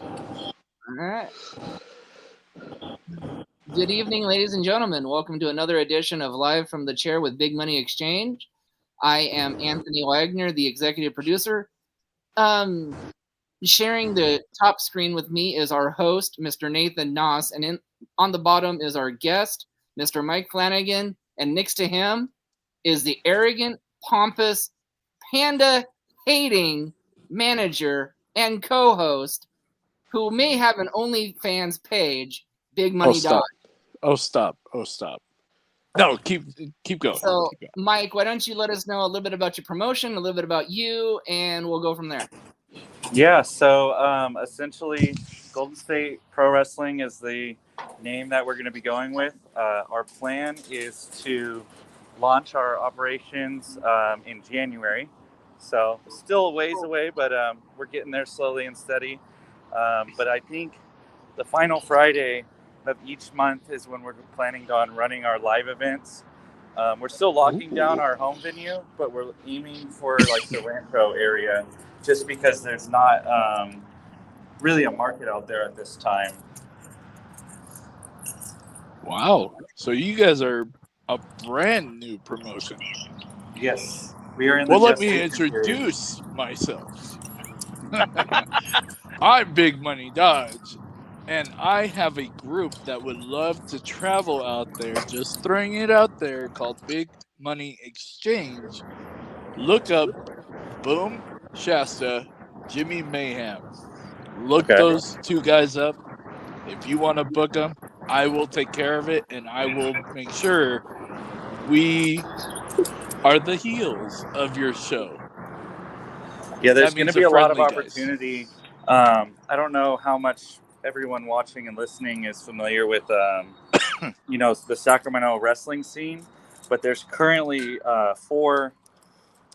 All right. Good evening, ladies and gentlemen. Welcome to another edition of Live from the Chair with Big Money Exchange. I am Anthony Wagner, the executive producer. Sharing the top screen with me is our host, Mr. Nathan Noss, and on the bottom is our guest, Mr. Mike Flanagan, and next to him is the arrogant, pompous, panda-hating manager and co-host who may have an OnlyFans page, Big Money Dodge. Stop. No, keep going. So, Mike, why don't you let us know a little bit about your promotion, a little bit about you, and we'll go from there. Yeah, so essentially, Golden State Pro Wrestling is the name that we're going to be going with. Our plan is to launch our operations in January. So still a ways away, but we're getting there slowly and steady. But I think the final Friday of each month is when we're planning on running our live events. We're still locking down our home venue, but we're aiming for like the Rancho area just because there's not really a market out there at this time. Wow. So you guys are a brand new promotion. Yes. We are in the Well, let me introduce myself. I'm Big Money Dodge, and I have a group that would love to travel out there, just throwing it out there, called Big Money Exchange. Look up Boom Shasta, Jimmy Mayhem. Look those two guys up. If you want to book them, I will take care of it, and I will make sure we are the heels of your show. Yeah, there's going to be a lot of opportunity. I don't know how much everyone watching and listening is familiar with, the Sacramento wrestling scene, but there's currently 4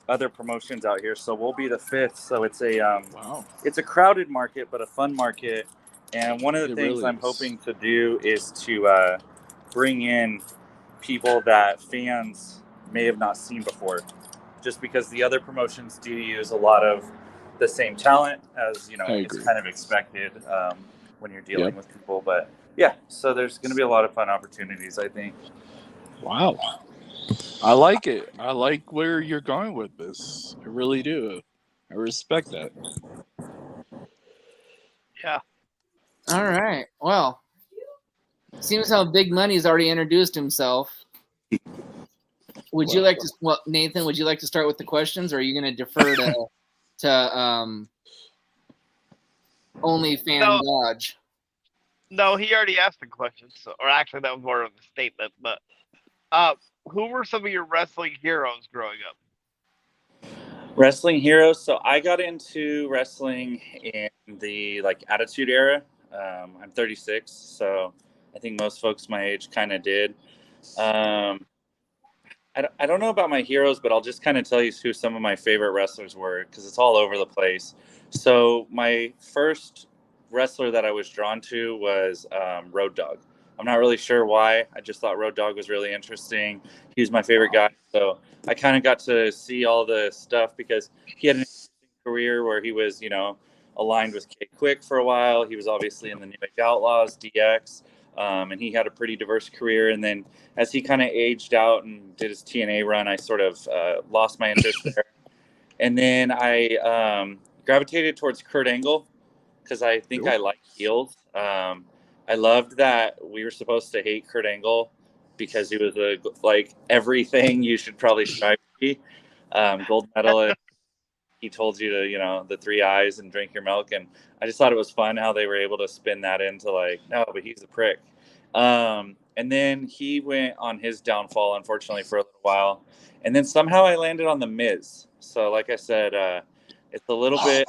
other promotions out here, so we'll be the 5th. So it's it's a crowded market, but a fun market. And one of the things I'm hoping to do is to bring in people that fans may have not seen before, just because the other promotions do use a lot of the same talent as it's kind of expected when you're dealing with people. But yeah, so there's going to be a lot of fun opportunities, I think. Wow. I like it. I like where you're going with this. I really do. I respect that. Yeah. All right. Well, seems how Big Money's already introduced himself. Would you like to? Well, Nathan, would you like to start with the questions, or are you going to defer to OnlyFans Dodge? No, he already asked the question. So, or actually, that was more of a statement. But who were some of your wrestling heroes growing up? Wrestling heroes. So I got into wrestling in the Attitude Era. I'm 36, so I think most folks my age kind of did. I don't know about my heroes, but I'll just kind of tell you who some of my favorite wrestlers were, because it's all over the place. So my first wrestler that I was drawn to was Road Dogg. I'm not really sure why. I just thought Road Dogg was really interesting. He was my favorite guy. So I kind of got to see all the stuff because he had an interesting career where he was, aligned with K Quick for a while. He was obviously in the New Age Outlaws, DX, and he had a pretty diverse career. And then as he kind of aged out and did his TNA run, I sort of lost my interest there. And then I gravitated towards Kurt Angle because I think I liked heels. I loved that we were supposed to hate Kurt Angle because he was everything you should probably strive to be. Gold medalist. He told you to, the 3 eyes and drink your milk. And I just thought it was fun how they were able to spin that into no, but he's a prick. And then he went on his downfall, unfortunately, for a little while. And then somehow I landed on The Miz. So like I said, it's a little bit,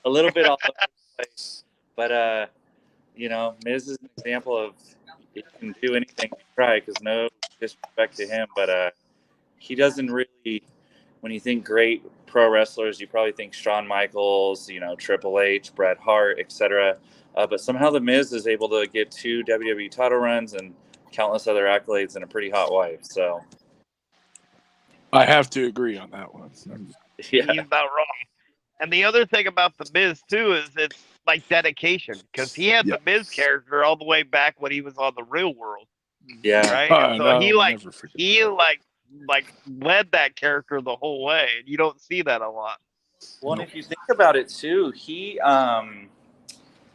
a little bit all over the place. But, Miz is an example of he can do anything you try, because no disrespect to him, but he doesn't really, when you think great pro wrestlers, you probably think Shawn Michaels, Triple H, Bret Hart, etc. But somehow The Miz is able to get 2 WWE title runs and countless other accolades and a pretty hot wife. So I have to agree on that one. Yeah. He's not wrong. And the other thing about the Miz too is it's like dedication because he had the Miz character all the way back when he was on the Real World, Yeah. right? Oh, And so no, he I'll like never forget he that. like led that character the whole way, and you don't see that a lot. Well, and if you think about it too, he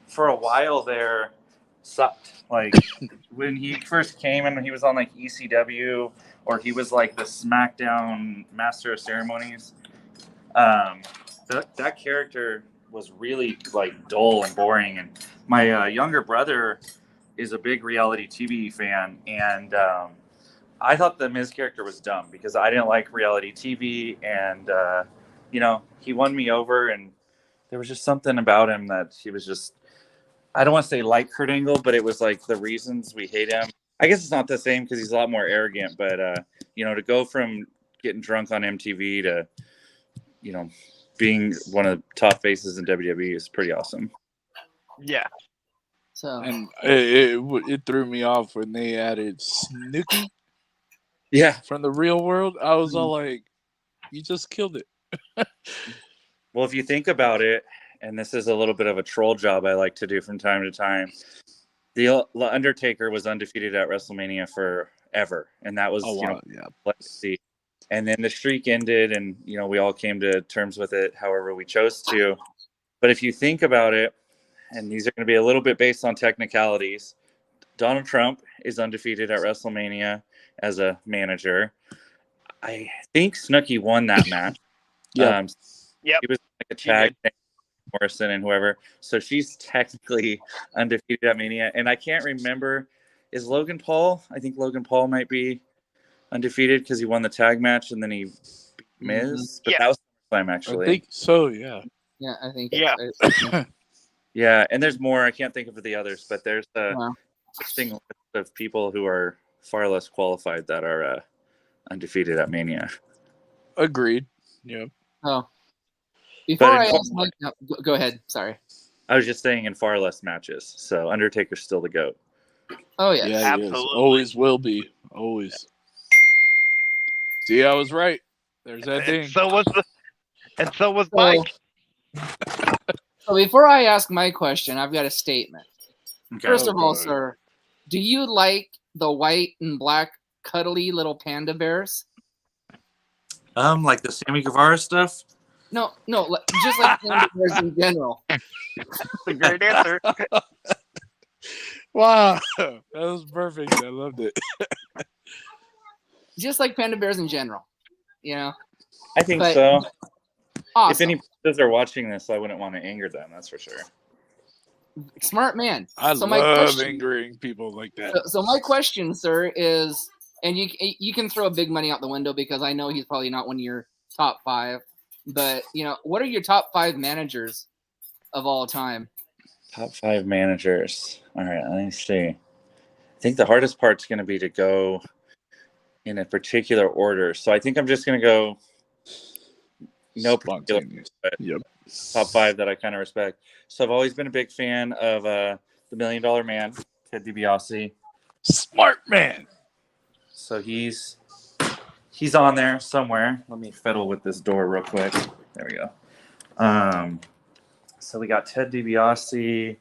for a while there sucked. Like when he first came and he was on like ECW or he was like the SmackDown Master of Ceremonies. That character was really like dull and boring. And my younger brother is a big reality TV fan, and I thought the Miz character was dumb because I didn't like reality TV, and he won me over, and there was just something about him that he was just. I don't want to say like Kurt Angle, but it was like the reasons we hate him. I guess it's not the same because he's a lot more arrogant, but to go from getting drunk on MTV to, being one of the top faces in WWE is pretty awesome. Yeah. So And it threw me off when they added Snooki Yeah. from the Real World. I was all like, you just killed it. Well, if you think about it, and this is a little bit of a troll job I like to do from time to time, the Undertaker was undefeated at WrestleMania forever, and that was legacy. And then the streak ended, and we all came to terms with it however we chose to. But if you think about it, and these are going to be a little bit based on technicalities, Donald Trump is undefeated at WrestleMania as a manager. I think Snooki won that match. Yep. He was like a tag thing, Morrison and whoever. So she's technically undefeated at Mania. And I can't remember, is Logan Paul? I think Logan Paul might be undefeated because he won the tag match and then he beat Miz. But that was SummerSlam, actually. I think so, yeah. Yeah, I think. Yeah. Yeah, and there's more. I can't think of the others, but there's a thing of people who are far less qualified that are undefeated at Mania. Agreed. Yeah. Oh. Before I ask Mike, go ahead. Sorry. I was just saying in far less matches. So Undertaker's still the GOAT. Oh, yeah. Yeah, absolutely. Always will be. Always. See, I was right. There's that thing. And so was Mike. So before I ask my question, I've got a statement. Okay. First of all, sir, do you like the white and black cuddly little panda bears? Like the Sammy Guevara stuff? No, just like panda bears in general. That's a great answer. Wow, that was perfect. I loved it. Just like panda bears in general, I think so. Awesome. If any pandas are watching this, I wouldn't want to anger them. That's for sure. Smart man. I love angering people like that. So my question, sir, is, and you can throw big money out the window because I know he's probably not one of your top 5, but what are your top 5 managers of all time? Top 5 managers. All right, let me see. I think the hardest part's going to be to go in a particular order. So I think I'm just going to go no particular, but top 5 that I kind of respect. So I've always been a big fan of the $1 Million Man, Ted DiBiase. Smart man. So he's on there somewhere. Let me fiddle with this door real quick. There we go. So we got Ted DiBiase.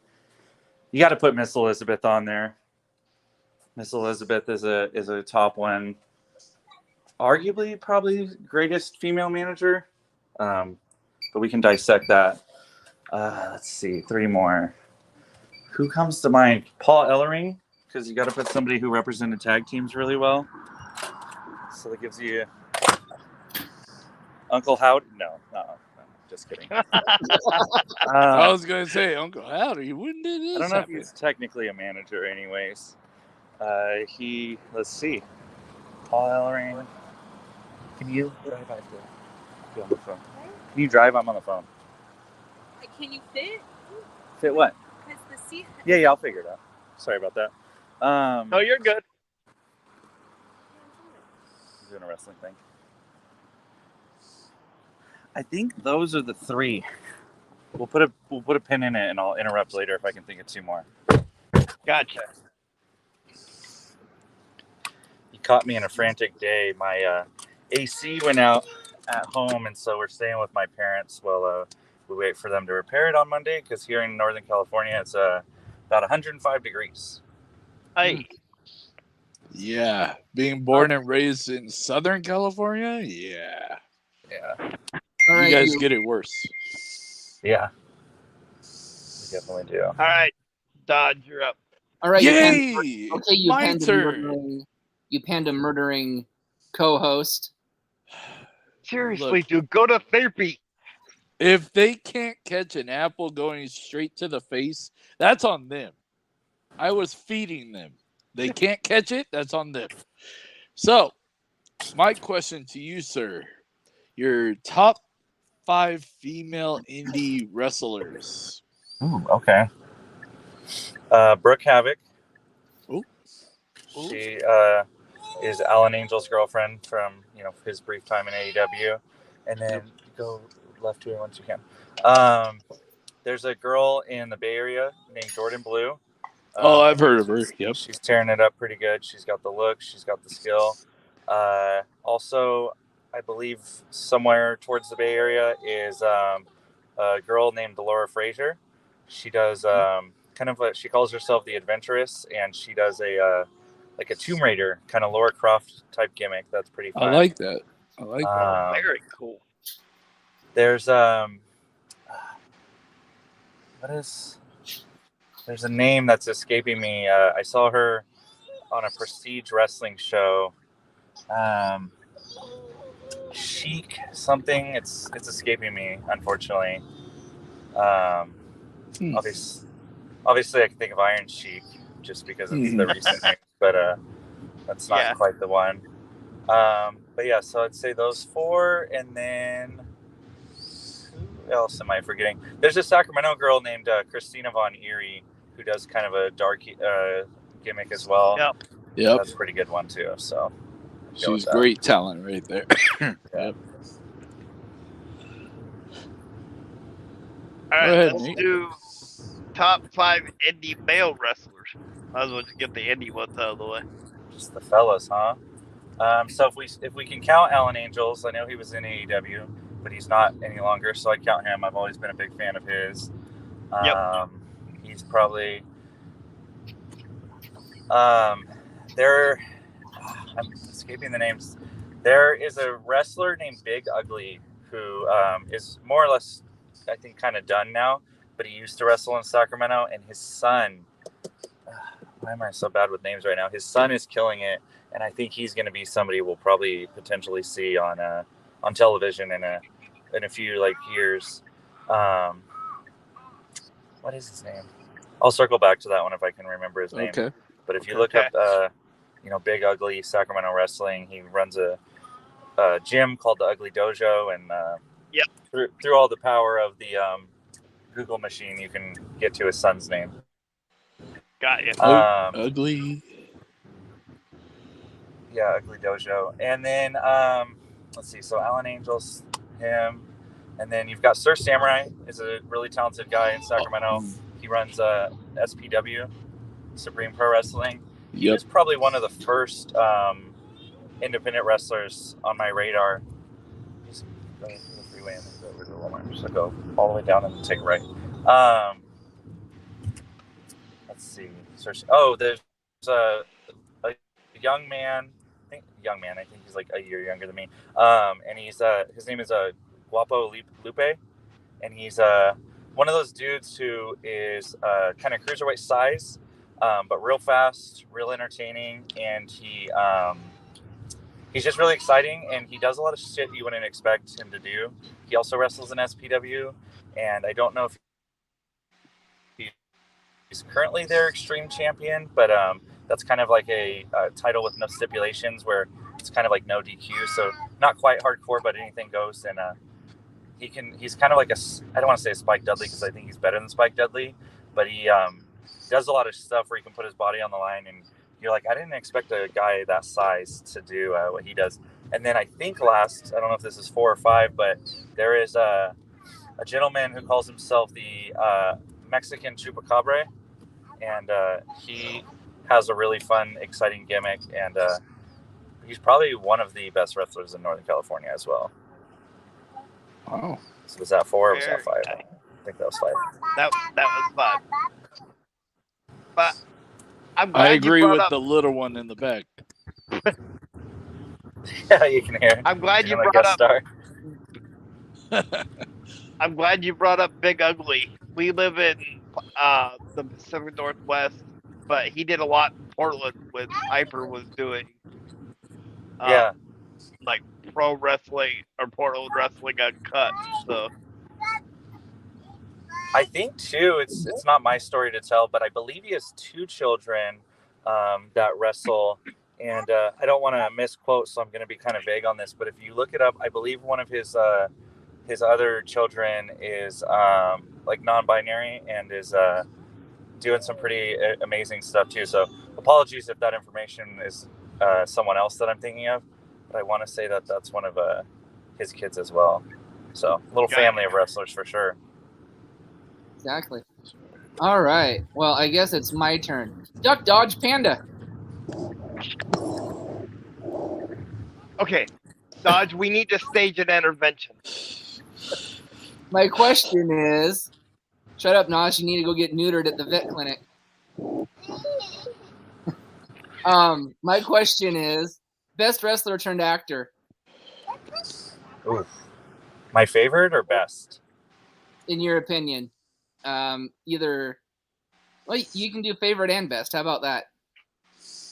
You got to put Miss Elizabeth on there. Miss Elizabeth is a top one. Arguably, probably greatest female manager. But we can dissect that. Let's see, 3 more. Who comes to mind? Paul Ellering, because you got to put somebody who represented tag teams really well. So that gives you Uncle Howdy. No, just kidding. I was gonna say Uncle Howdy. When did this I don't know happen? if he's technically a manager, anyways. Let's see. Paul Ellering. Can you drive? I feel be on the phone. Can you drive? I'm on the phone. Can you fit? Fit what? Because the seat. Yeah, I'll figure it out. Sorry about that. No, you're good. I'm doing a wrestling thing. I think those are the 3. We'll put a pin in it, and I'll interrupt later if I can think of 2 more. Gotcha. You caught me in a frantic day. My AC went out at home, and so we're staying with my parents while we wait for them to repair it on Monday, because here in Northern California, it's about 105 degrees. Hey, Yeah. Being born and raised in Southern California? Yeah. Yeah. All You right, guys get it worse. Yeah. We definitely do. all right, Dodge, you're up. all right. Yay! Okay, you My turn. panda murdering co-host. Seriously, Look. dude, go to therapy. If they can't catch an apple going straight to the face, that's on them. I was feeding them. They can't catch it, that's on them. So, my question to you, sir. Your top 5 female indie wrestlers. Ooh, okay. Brooke Havoc. Ooh. She is Alan Angel's girlfriend from his brief time in AEW. And then go left here once you can. There's a girl in the Bay Area named Jordan Blue. I've heard of her. Yep. She's tearing it up pretty good. She's got the look. She's got the skill. Also, I believe somewhere towards the Bay Area is a girl named Laura Frazier. She does she calls herself the Adventuress, and she does a Tomb Raider kind of Lara Croft type gimmick. That's pretty fun. I like that. I like that. Very cool. There's there's a name that's escaping me. I saw her on a Prestige wrestling show. Chic something. It's escaping me, unfortunately. Obviously, I can think of Iron Sheik just because of the recent news, but that's not quite the one. But yeah, so I'd say those 4, and then who else am I forgetting? There's a Sacramento girl named Christina Von Erie who does kind of a dark gimmick as well. Yep. That's a pretty good one too. So she's great talent right there. Yep. All right, ahead, let's Nate. do top 5 indie male wrestlers. Might as well just get the indie ones out of the way. Just the fellas, huh? So if we can count Alan Angels, I know he was in AEW, but he's not any longer, so I count him. I've always been a big fan of his. He's probably I'm escaping the names. There is a wrestler named Big Ugly who is more or less, I think, kind of done now, but he used to wrestle in Sacramento, and his son, why am I so bad with names right now? His son is killing it, and I think he's going to be somebody we'll probably potentially see on television in a few years. What is his name? I'll circle back to that one if I can remember his name. Okay. But if you look up, Big Ugly Sacramento Wrestling, he runs a gym called the Ugly Dojo, and through all the power of the Google machine, you can get to his son's name. Got you. Ugly. Yeah, Ugly Dojo. And then, let's see. So Alan Angels, him. And then you've got Sir Samurai, is a really talented guy in Sacramento. He runs SPW, Supreme Pro Wrestling. He was probably one of the first independent wrestlers on my radar. Just going through the freeway and go over to Walmart. So go all the way down and take a right. Let's see. There's a young man. I think he's like a year younger than me. And he's his name is Guapo Lupe, and he's one of those dudes who is kind of cruiserweight size, but real fast, real entertaining, and he's just really exciting, and he does a lot of shit you wouldn't expect him to do. He also wrestles in SPW, and I don't know if he's currently their Extreme Champion, but that's kind of like a title with no stipulations, where it's kind of like no DQ, so not quite hardcore, but anything goes. And he's kind of like I don't want to say a Spike Dudley, because I think he's better than Spike Dudley, but he does a lot of stuff where he can put his body on the line, and you're like, I didn't expect a guy that size to do what he does. And then I think I don't know if this is 4 or 5, but there is a gentleman who calls himself the Mexican Chupacabra, and he has a really fun, exciting gimmick, and he's probably one of the best wrestlers in Northern California as well. Wow. So was that 4 or was Very that 5? nice. I think that was 5. That was fun. But I'm I glad agree you brought with up. the little one in the back. Yeah, you can hear. I'm glad you Doing a brought guest up. star. I'm glad you brought up Big Ugly. We live in the Pacific Northwest, but he did a lot in Portland when Piper was doing Yeah. like pro wrestling or Portland wrestling uncut. So I think too. It's not my story to tell, but I believe he has 2 children that wrestle, and I don't want to misquote, so I'm going to be kind of vague on this. But if you look it up, I believe one of his other children is like non-binary and is doing some pretty amazing stuff too. So apologies if that information is someone else that I'm thinking of, but I want to say that that's one of his kids as well. So little family of wrestlers for sure. Exactly. All right. Well, I guess it's my turn. Duck, dodge, panda. okay, Dodge, we need to stage an intervention. My question is, shut up, Nosh. You need to go get neutered at the vet clinic. My question is, best wrestler turned actor. Ooh. My favorite or best? In your opinion, either. Well, you can do favorite and best. How about that?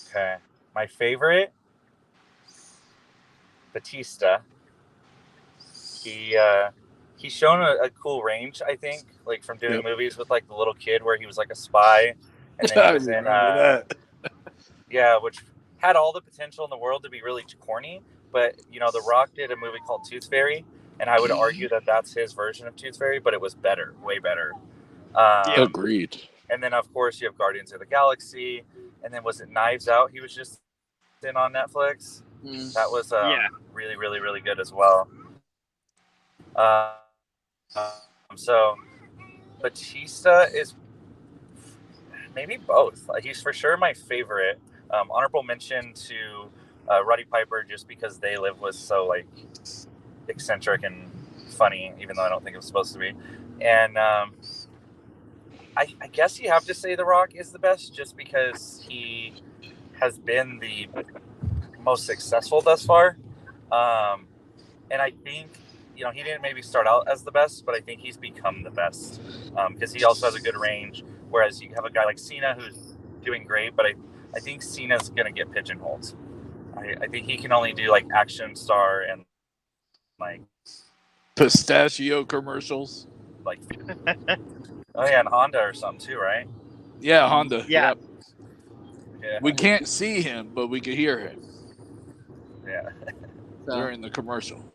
Okay. My favorite, Batista. He's shown a cool range, I think, like from doing movies with like the little kid where he was like a spy, and then he was in yeah, which had all the potential in the world to be really corny. But The Rock did a movie called Tooth Fairy, and I would argue that that's his version of Tooth Fairy, but it was better, way better. Agreed. And then of course you have Guardians of the Galaxy, and then was it Knives Out? He was just in on Netflix. That was really, really, really good as well. So Batista is maybe both. He's for sure my favorite. Honorable mention to Roddy Piper, just because They Live was so like eccentric and funny, even though I don't think it was supposed to be. And I guess you have to say The Rock is the best, just because he has been the most successful thus far. And I think he didn't maybe start out as the best, but I think he's become the best because he also has a good range. Whereas you have a guy like Cena who's doing great, but I think Cena's going to get pigeonholed. I think he can only do like action star and like pistachio commercials. Like, oh yeah, and Honda or something too, right? Yeah, Honda. Yeah. Yeah. We can't see him, but we can hear him. Yeah. During the commercial.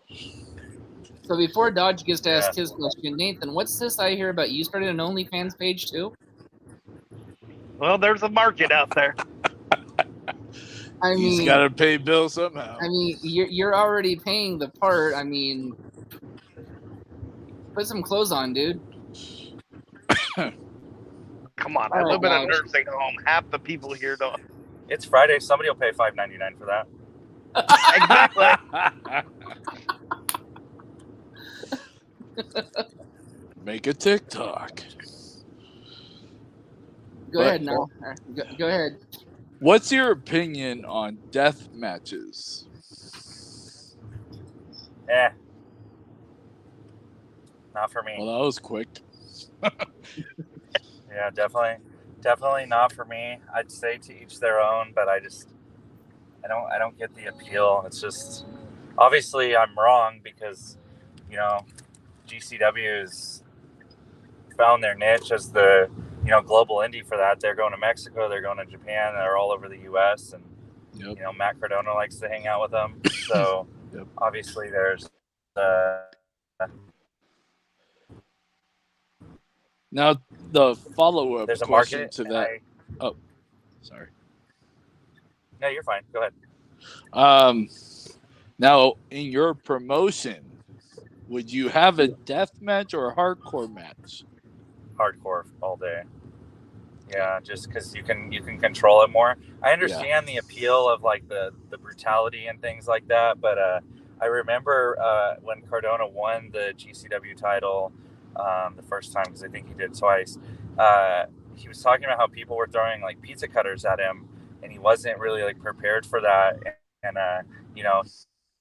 So before Dodge gets to ask his question, Nathan, what's this I hear about you started an OnlyFans page too? Well, there's a market out there. I mean, he's got to pay bills somehow. I mean, you're already paying the part. I mean, put some clothes on, dude. Come on, I live in a nursing home. Half the people here don't. It's Friday. Somebody will pay $5.99 for that. Exactly. Make a TikTok. Go ahead now. Go ahead. What's your opinion on death matches? Not for me. Well, that was quick. Yeah, definitely not for me. I'd say to each their own, but I don't get the appeal. It's just, obviously I'm wrong because, GCW's found their niche as the, global indie for that. They're going to Mexico, they're going to Japan, they're all over the US, and Matt Cardona likes to hang out with them. So obviously there's now the follow-up there's a question market to that. Sorry. No, you're fine. Go ahead. Now in your promotion, would you have a death match or a hardcore match? Hardcore all day. Yeah, just because you can control it more. I understand the appeal of like the brutality and things like that, but I remember when Cardona won the GCW title the first time, because I think he did twice. He was talking about how people were throwing like pizza cutters at him, and he wasn't really like prepared for that. And you know,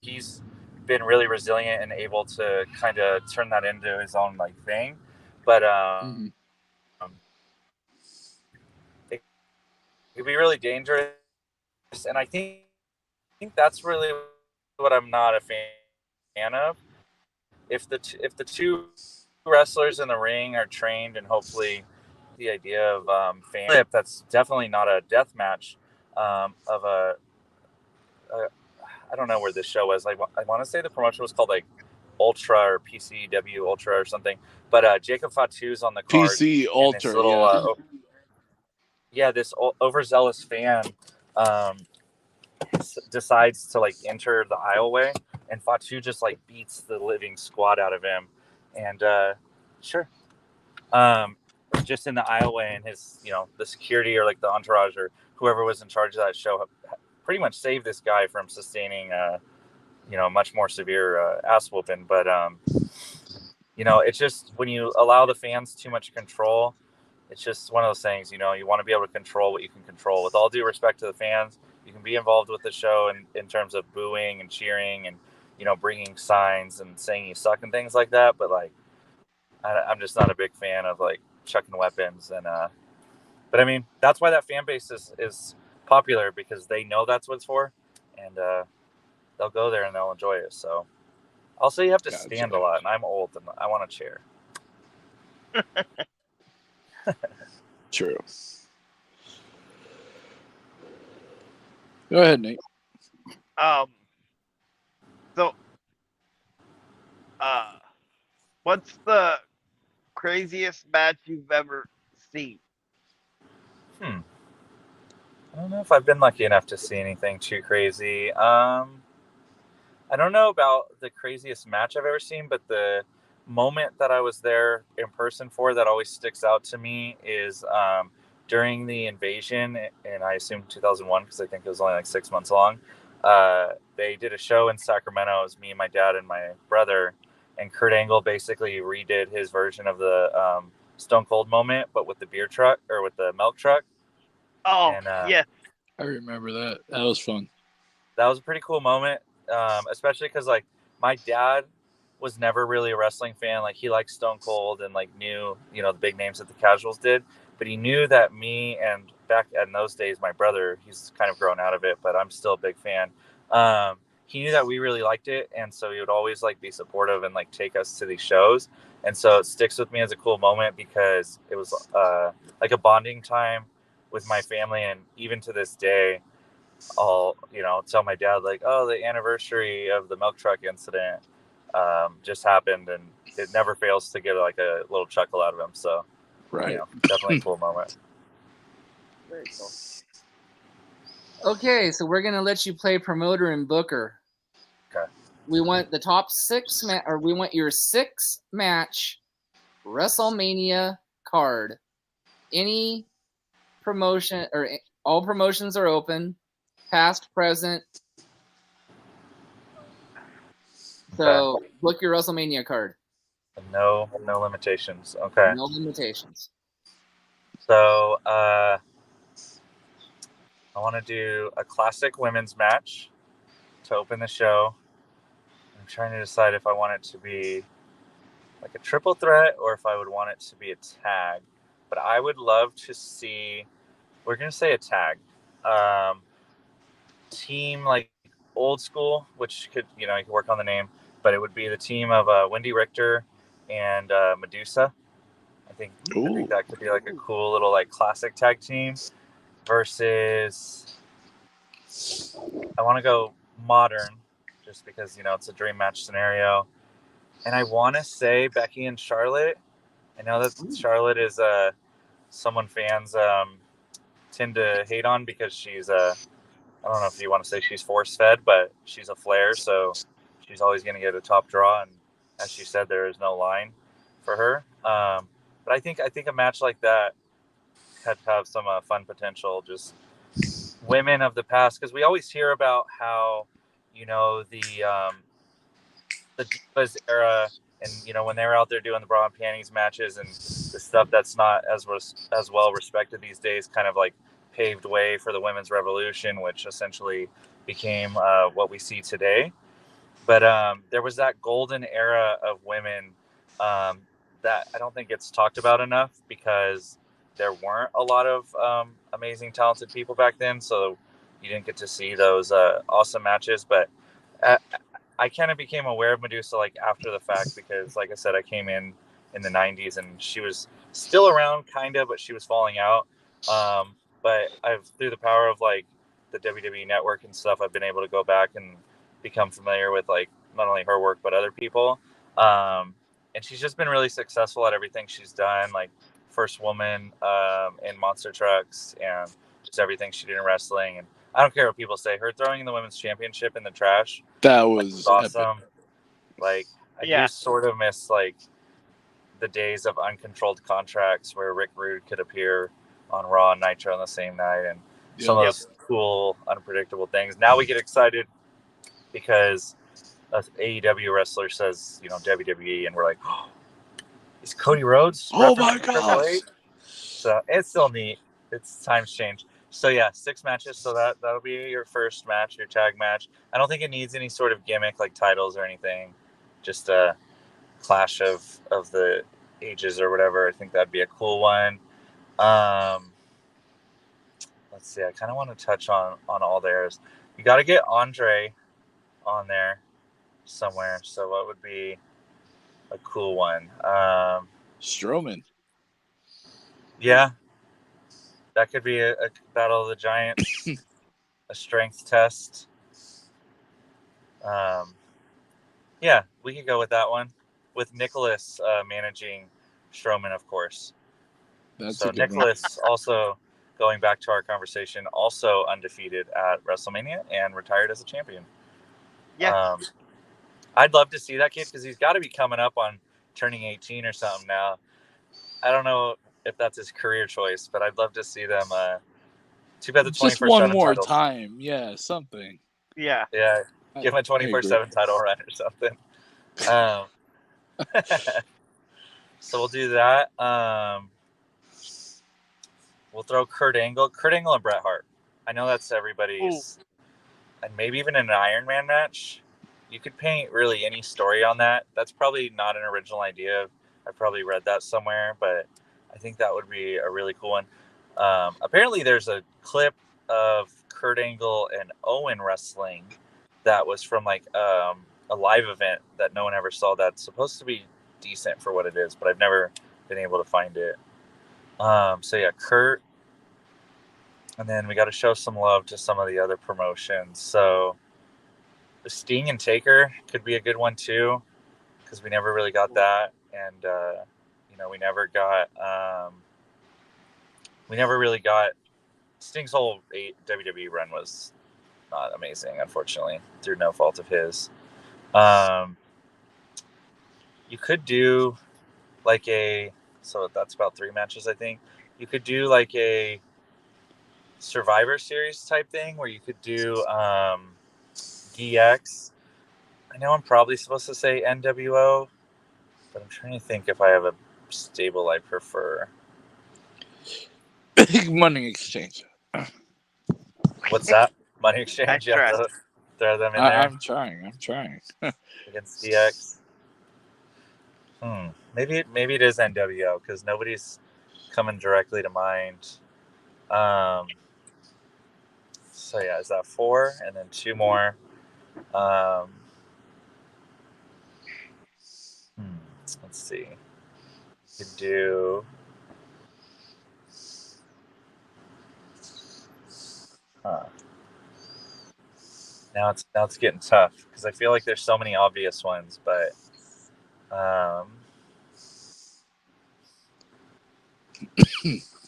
he's been really resilient and able to kind of turn that into his own like thing. But it could be really dangerous, and I think that's really what I'm not a fan of. If the two wrestlers in the ring are trained, and hopefully the idea of fan, that's definitely not a death match of a I don't know where this show was. I want to say the promotion was called like Ultra or PCW Ultra or something. But Jacob Fatu's on the card. PC and this Ultra, little, this overzealous fan decides to like enter the aisleway, and Fatu just like beats the living squat out of him. And sure, just in the aisleway, and his, the security or like the entourage or whoever was in charge of that show pretty much saved this guy from sustaining much more severe ass whooping. But it's just when you allow the fans too much control, it's just one of those things. You want to be able to control what you can control. With all due respect to the fans, you can be involved with the show in terms of booing and cheering and bringing signs and saying you suck and things like that. But like, I'm just not a big fan of like chucking weapons. And but I mean, that's why that fan base is popular, because they know that's what it's for, and they'll go there and they'll enjoy it. So also, you have to stand a lot, and I'm old and I want a chair. True. Go ahead, Nate. What's the craziest match you've ever seen? I don't know if I've been lucky enough to see anything too crazy. I don't know about the craziest match I've ever seen, but the moment that I was there in person for that always sticks out to me is during the invasion, and I assume 2001 because I think it was only like 6 months long. They did a show in Sacramento. It was me, my dad, and my brother, and Kurt Angle basically redid his version of the Stone Cold moment, but with the beer truck or with the milk truck. Oh, and, yeah. I remember that. That was fun. That was a pretty cool moment, especially because like my dad was never really a wrestling fan. Like he liked Stone Cold and like knew the big names that the casuals did, but he knew that me and back in those days my brother, he's kind of grown out of it, but I'm still a big fan. He knew that we really liked it, and so he would always like be supportive and like take us to these shows. And so it sticks with me as a cool moment because it was like a bonding time with my family, and even to this day I'll tell my dad like, oh, the anniversary of the milk truck incident just happened, and it never fails to get like a little chuckle out of him. So right, definitely a cool moment. Very cool. Okay, so we're gonna let you play promoter and booker. Okay. We want the top we want your 6-match WrestleMania card. Any promotion or all promotions are open, past, present. So book your WrestleMania card. No limitations. Okay. No limitations. So I want to do a classic women's match to open the show. I'm trying to decide if I want it to be like a triple threat or if I would want it to be a tag. But I would love to see, we're going to say a tag. Team like old school, which could, you can work on the name, but it would be the team of Wendy Richter and Medusa. I think that could be like a cool little like classic tag team versus, I want to go modern just because, it's a dream match scenario. And I want to say Becky and Charlotte. I know that Charlotte is someone fans tend to hate on because she's I don't know if you want to say she's force-fed, but she's a Flair, so she's always going to get a top draw. And as she said, there is no line for her. But I think a match like that could have some fun potential. Just women of the past, because we always hear about how the the Divas era, and when they were out there doing the bra and panties matches and the stuff that's not as well respected these days, kind of like paved way for the women's revolution, which essentially became what we see today. But there was that golden era of women that I don't think it's talked about enough, because there weren't a lot of amazing, talented people back then. So you didn't get to see those awesome matches. But I kind of became aware of Medusa like after the fact, because, like I said, I came in the 90s and she was still around, kind of, but she was falling out. But through the power of like the WWE Network and stuff, I've been able to go back and become familiar with like not only her work but other people. And she's just been really successful at everything she's done, like first woman in monster trucks, and just everything she did in wrestling. And I don't care what people say, her throwing the women's championship in the trash, That was awesome. epic. Like, I Yeah. do sort of miss like the days of uncontrolled contracts where Rick Rude could appear on Raw and Nitro on the same night, and some of Yep. those cool, unpredictable things. Now we get excited because an AEW wrestler says, WWE, and we're like, oh, is Cody Rhodes? Oh my referencing Triple gosh. H? So it's still neat. It's times change. So yeah, 6 matches. So that'll be your first match, your tag match. I don't think it needs any sort of gimmick like titles or anything. Just a clash of the ages or whatever. I think that'd be a cool one. Let's see. I kind of want to touch on all theirs. You got to get Andre on there somewhere. So what would be a cool one? Strowman. Yeah, that could be a Battle of the Giants, a strength test. Yeah, we could go with that one, with Nicholas managing Strowman, of course. That's So a good one. Nicholas, also going back to our conversation, also undefeated at WrestleMania and retired as a champion. Yeah. I'd love to see that kid, because he's got to be coming up on turning 18 or something now. I don't know if that's his career choice, but I'd love to see them. Too bad the 24/7 Just one more title. time. Yeah, something. Yeah. Yeah, give him a 24/7 title run or something. So we'll do that. We'll throw Kurt Angle and Bret Hart. I know that's everybody's. And maybe even in an Iron Man match. You could paint really any story on that. That's probably not an original idea. I probably read that somewhere, but I think that would be a really cool one. Apparently, there's a clip of Kurt Angle and Owen wrestling that was from like a live event that no one ever saw. That's supposed to be decent for what it is, but I've never been able to find it. So yeah, Kurt. And then we got to show some love to some of the other promotions. So the Sting and Taker could be a good one too, because we never really got that, and we never really got Sting's whole WWE run was not amazing, unfortunately, through no fault of his. You could do like so that's about 3 matches, I think. You could do like a Survivor Series type thing where you could do DX. I know I'm probably supposed to say NWO, but I'm trying to think if I have a stable I prefer. Big Money Exchange. What's that? Money Exchange? Extra. Yeah, throw them in there I'm trying. against DX. Maybe it is NWO, because nobody's coming directly to mind. So yeah, is that 4? And then 2 more. Let's see. You could do. Now it's getting tough, because I feel like there's so many obvious ones, but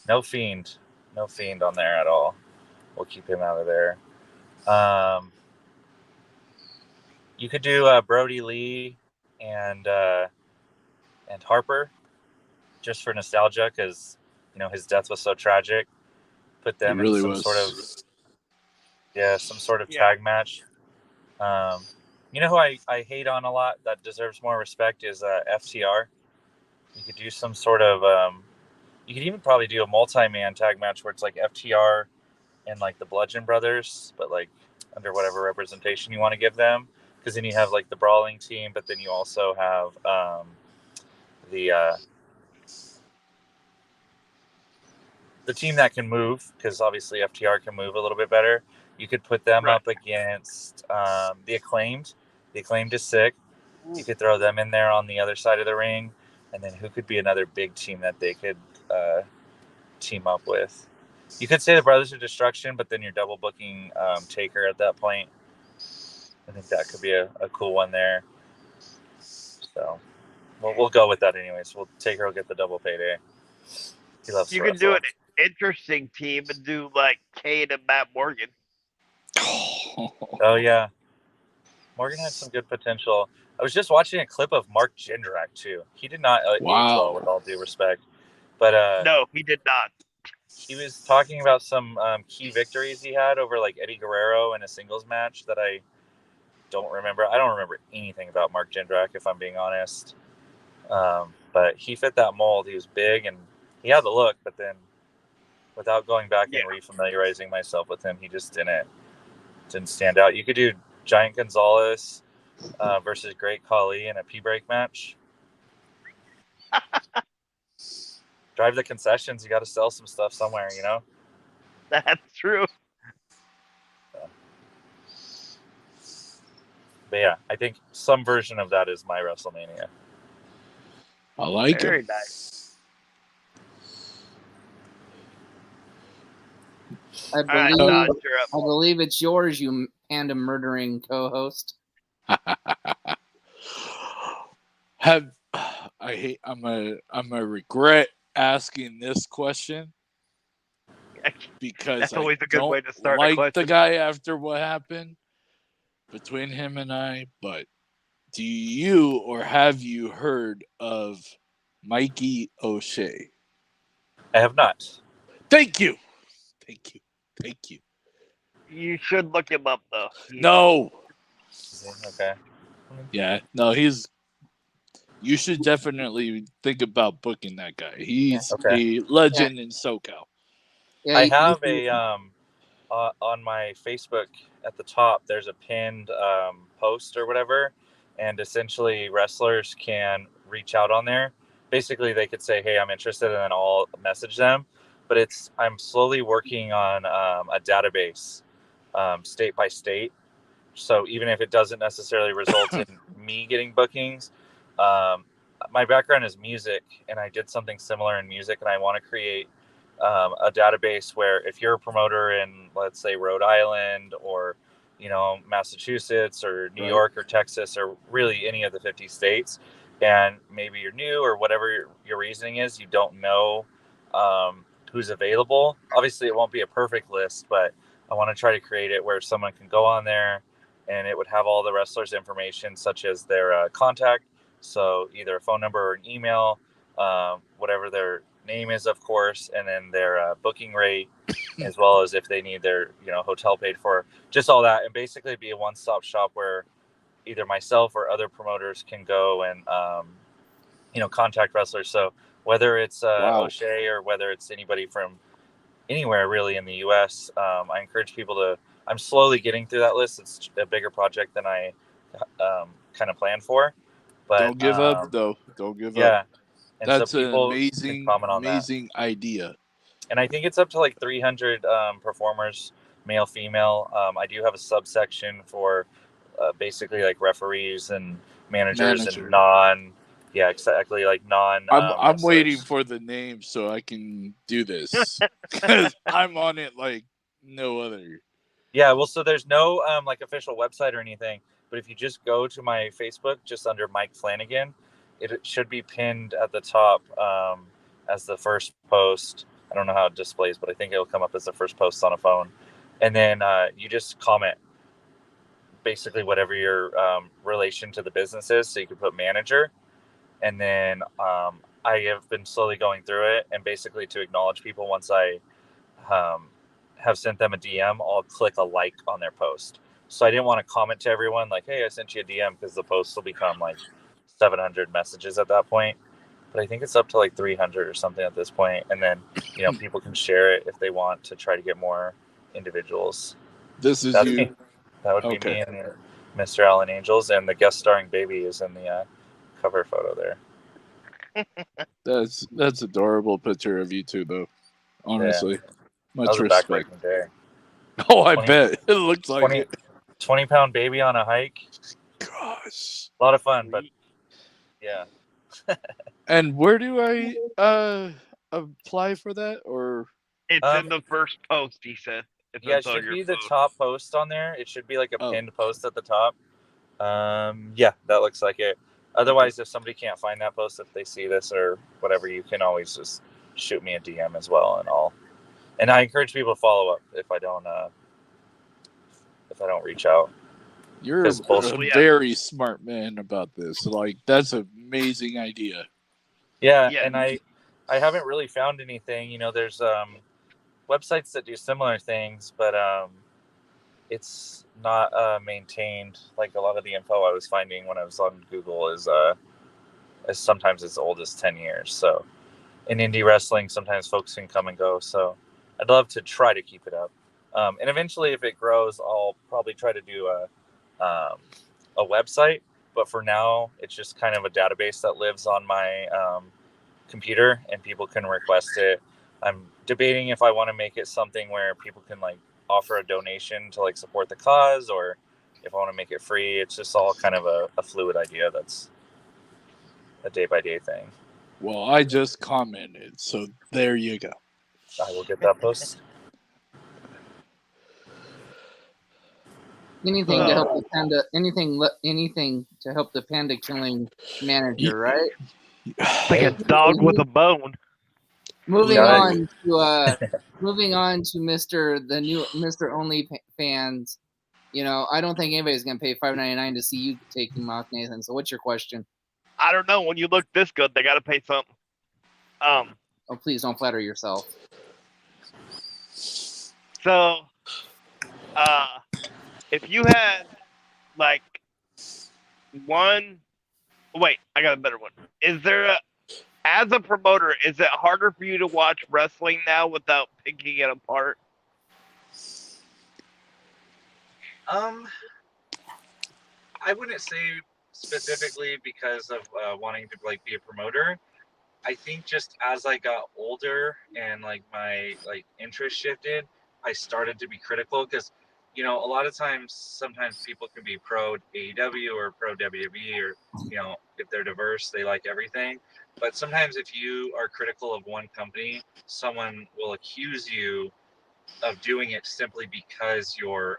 no Fiend on there at all. We'll keep him out of there. You could do Brody Lee and Harper, just for nostalgia, because his death was so tragic. Put them really in some was. sort of tag match. You know who I hate on a lot that deserves more respect is FTR. You could do some sort of you could even probably do a multi-man tag match where it's like FTR and like the Bludgeon Brothers, but like under whatever representation you want to give them. Because then you have like the brawling team, but then you also have the team that can move, because obviously FTR can move a little bit better. You could put them up against the Acclaimed. The Acclaimed is sick. You could throw them in there on the other side of the ring. And then who could be another big team that they could team up with? You could say the Brothers of Destruction, but then you're double booking Taker at that point. I think that could be a cool one there. So we'll go with that anyways. Taker will get the double payday. He loves You to can do wrestle. an interesting team and do like Kane and Matt Morgan. Oh yeah, Morgan had some good potential. I was just watching a clip of Mark Jindrak too. He did not age well, with all due respect, but no, he did not. He was talking about some key victories he had over like Eddie Guerrero in a singles match that I don't remember. I don't remember anything about Mark Jindrak, if I'm being honest. But he fit that mold. He was big and he had the look, but then without going back and refamiliarizing myself with him, he just didn't stand out. You could do Giant Gonzalez versus Great Khali in a P-break match. Drive the concessions. You got to sell some stuff somewhere, you know? That's true. But yeah, I think some version of that is my WrestleMania. I like Very it. nice. I believe it's yours, you panda murdering co-host. I'm a regret asking this question because that's always I a good way to start like a question. the guy after what happened between him and I. But do you or have you heard of Mikey O'Shea? I have not. Thank you. You should look him up though. No. Okay. Yeah. No, you should definitely think about booking that guy. He's a legend in SoCal. Yeah, I have a on my Facebook at the top. There's a pinned post or whatever, and essentially wrestlers can reach out on there. Basically, they could say, "Hey, I'm interested," and then I'll message them. But I'm slowly working on a database, state by state. So even if it doesn't necessarily result in me getting bookings, my background is music, and I did something similar in music, and I want to create a database where if you're a promoter in, let's say, Rhode Island or Massachusetts or New York or Texas or really any of the 50 states, and maybe you're new or whatever your reasoning is, you don't know who's available. Obviously, it won't be a perfect list, but I want to try to create it where someone can go on there and it would have all the wrestlers' information, such as their contact, so either a phone number or an email, whatever their name is, of course, and then their booking rate, as well as if they need their hotel paid for, just all that, and basically be a one-stop shop where either myself or other promoters can go and contact wrestlers. So whether it's O'Shea or whether it's anybody from anywhere really in the U.S., I encourage people to. I'm slowly getting through that list. It's a bigger project than I kind of planned for. But don't give up, though. Don't give up. Yeah. And that's so an amazing idea. And I think it's up to like 300 performers, male, female. I do have a subsection for basically like referees and managers and exactly, like non. I'm waiting for the name so I can do this because I'm on it like no other. Yeah, well, so there's no like official website or anything, but if you just go to my Facebook, just under Mike Flanagan, it should be pinned at the top as the first post. I don't know how it displays, but I think it'll come up as the first post on a phone. And then you just comment basically whatever your relation to the business is. So you can put manager. And then I have been slowly going through it, and basically to acknowledge people once I have sent them a DM, I'll click a like on their post. So I didn't want to comment to everyone like, hey, I sent you a DM, because the posts will become like 700 messages at that point. But I think it's up to like 300 or something at this point. And then, people can share it if they want to try to get more individuals. This is That's you. me. That would be me and Mr. Allen Angels, and the guest starring baby is in the cover photo there. That's adorable picture of you two, though. Honestly, That much was a respect. backbreaking day. Oh, I 20 bet it looks like 20, it. 20-pound baby on a hike. Gosh. A lot of fun, but yeah. And where do I apply for that? Or It's in the first post, he said. If Yeah, it it's on should your be the phone. top post on there. It should be like a Oh. pinned post at the top. Yeah, that looks like it. Otherwise, if somebody can't find that post, if they see this or whatever, you can always just shoot me a DM as well, and I encourage people to follow up if I don't reach out. You're 'Cause a bullshit. very smart man about this. Like, that's an amazing idea. Yeah, Yeah. and I haven't really found anything. There's websites that do similar things, but it's not maintained. Like a lot of the info I was finding when I was on Google is sometimes as old as 10 years. So in indie wrestling, sometimes folks can come and go. So I'd love to try to keep it up. And eventually, if it grows, I'll probably try to do a website. But for now, it's just kind of a database that lives on my computer, and people can request it. I'm debating if I want to make it something where people can like offer a donation to like support the cause, or if I want to make it free. It's just all kind of a fluid idea. That's a day-by-day thing. Well, I just commented, so there you go. I will get that post. Anything to help the panda. Anything to help the panda killing manager, right? It's like a dog with a bone. Moving Yeah. on to Mr. Only Fans. I don't think anybody's gonna pay $5.99 to see you take him off, Nathan. So what's your question? I don't know. When you look this good, they gotta pay something. Oh, please don't flatter yourself. So, if you had like one, wait, I got a better one. As a promoter, is it harder for you to watch wrestling now without picking it apart? I wouldn't say specifically because of wanting to like be a promoter. I think just as I got older and like my like interest shifted, I started to be critical, because a lot of times sometimes people can be pro AEW or pro WWE, or if they're diverse, they like everything. But sometimes if you are critical of one company, someone will accuse you of doing it simply because you're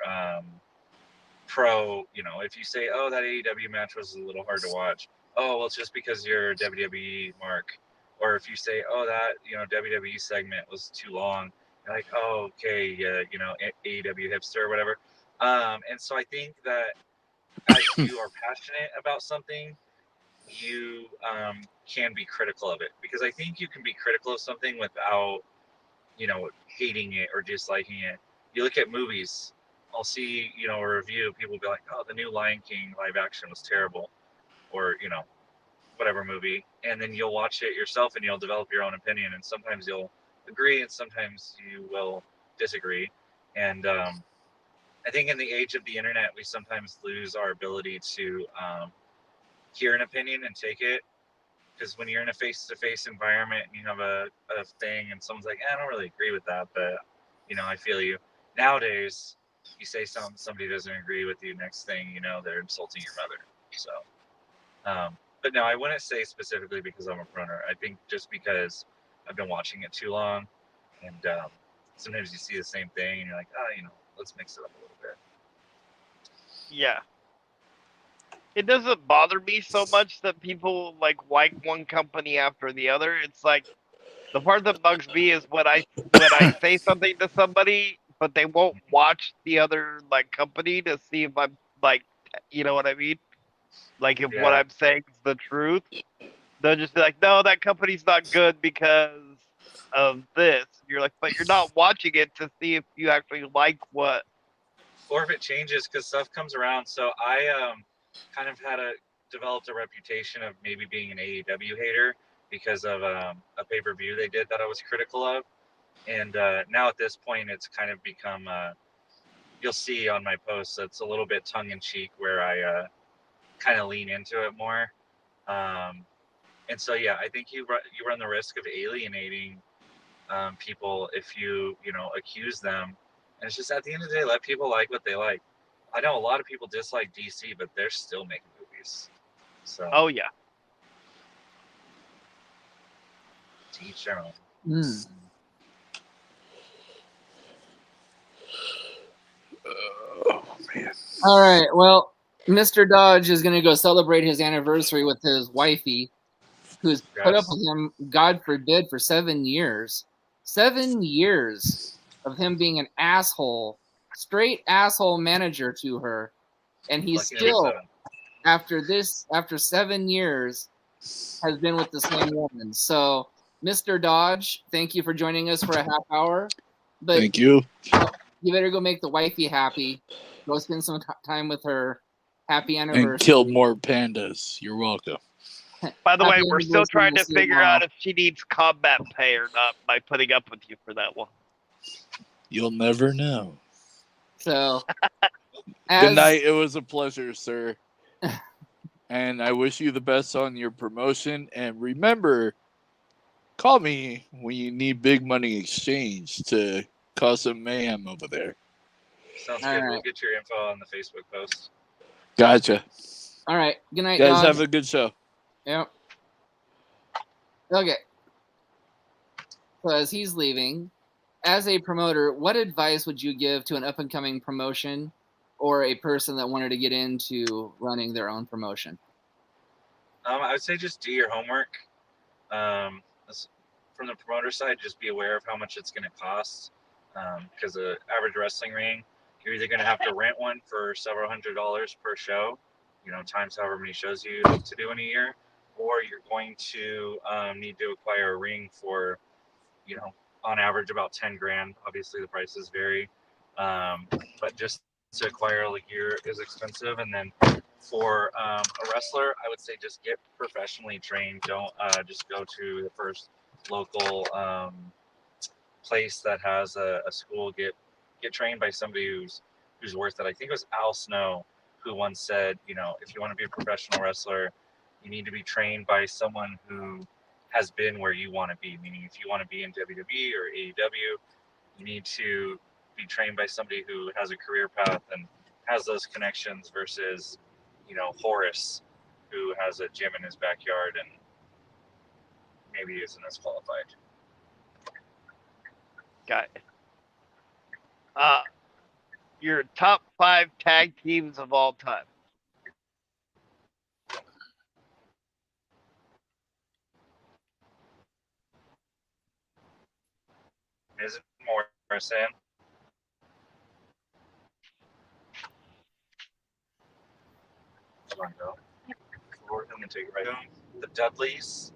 pro. If you say, oh, that AEW match was a little hard to watch, oh, well, it's just because you're WWE mark. Or if you say, oh, that WWE segment was too long, you're like, oh, okay, AEW hipster or whatever. And so I think that as you are passionate about something, you can be critical of it, because I think you can be critical of something without hating it or disliking it. You look at movies. I'll see a review. People will be like, oh, the new Lion King live action was terrible, or whatever movie, and then you'll watch it yourself and you'll develop your own opinion, and sometimes you'll agree and sometimes you will disagree. And I think in the age of the internet, we sometimes lose our ability to hear an opinion and take it, because when you're in a face-to-face environment and you have a thing and someone's like, I don't really agree with that, but I feel you. Nowadays, you say something, somebody doesn't agree with you, next thing you know, they're insulting your mother. So but no, I wouldn't say specifically because I'm a runner. I think just because I've been watching it too long, and sometimes you see the same thing and you're like, let's mix it up a little bit. Yeah. It doesn't bother me so much that people like one company after the other. It's like the part that bugs me is when I say something to somebody, but they won't watch the other like company to see if I'm like, you know what I mean? Like if what I'm saying is the truth, they'll just be like, no, that company's not good because of this. You're like, but you're not watching it to see if you actually like what or if it changes because stuff comes around. So I kind of developed a reputation of maybe being an AEW hater because of a pay-per-view they did that I was critical of. And now at this point, it's kind of become, you'll see on my posts, it's a little bit tongue-in-cheek where I kind of lean into it more. And so, yeah, I think you run the risk of alienating people if you accuse them. And it's just at the end of the day, let people like what they like. I know a lot of people dislike DC, but they're still making movies. So, Oh yeah. to each their own. Mm. Oh man. All right. Well, Mr. Dodge is going to go celebrate his anniversary with his wifey, who's put up with him, God forbid, for 7 years. 7 years of him being an asshole, straight asshole manager to her. And he's Lucky number still, 7. after 7 years, has been with the same woman. So, Mr. Dodge, thank you for joining us for a half hour. But Thank you. you better go make the wifey happy. Go spend some time with her. Happy anniversary. And kill more pandas. You're welcome. By the way, Happy we're still anniversary, trying to Mr. figure Law. out if she needs combat pay or not by putting up with you for that one. You'll never know. So, Good night. It was a pleasure, sir. And I wish you the best on your promotion. And remember, call me when you need big money exchange to cause some mayhem over there. Sounds All good. right. We'll get your info on the Facebook post. Gotcha. All right. Good night, Guys, Dodge. have a good show. Yep. Okay. So as he's leaving, as a promoter, what advice would you give to an up-and-coming promotion or a person that wanted to get into running their own promotion? I would say just do your homework. From the promoter side, just be aware of how much it's going to cost. Because the average wrestling ring, you're either going to have to rent one for several $100s per show, times however many shows you hope to do in a year, or you're going to need to acquire a ring for, on average about 10 grand. Obviously, the prices vary, but just to acquire all the gear is expensive. And then for a wrestler, I would say just get professionally trained. Don't just go to the first local place that has a school. Get trained by somebody who's worth it. I think it was Al Snow who once said, if you want to be a professional wrestler, you need to be trained by someone who has been where you want to be. Meaning, if you want to be in WWE or AEW, you need to be trained by somebody who has a career path and has those connections versus, Horace, who has a gym in his backyard and maybe isn't as qualified. Got it. Your top 5 tag teams of all time. Miz and Morrison. Come on, go. Forward and then take it right home. The Dudleys.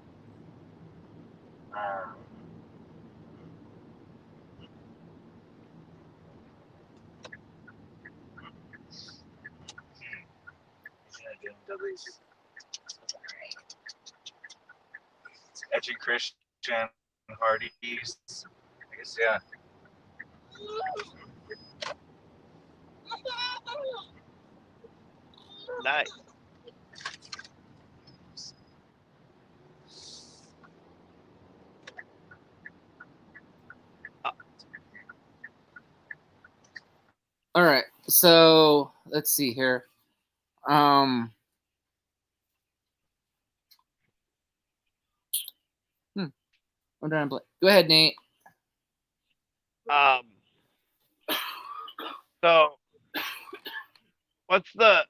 Dudleys. Edge and Christian, Hardy's. I guess, yeah. Nice. All right. So let's see here. I'm trying to play. Go ahead, Nate. So what's the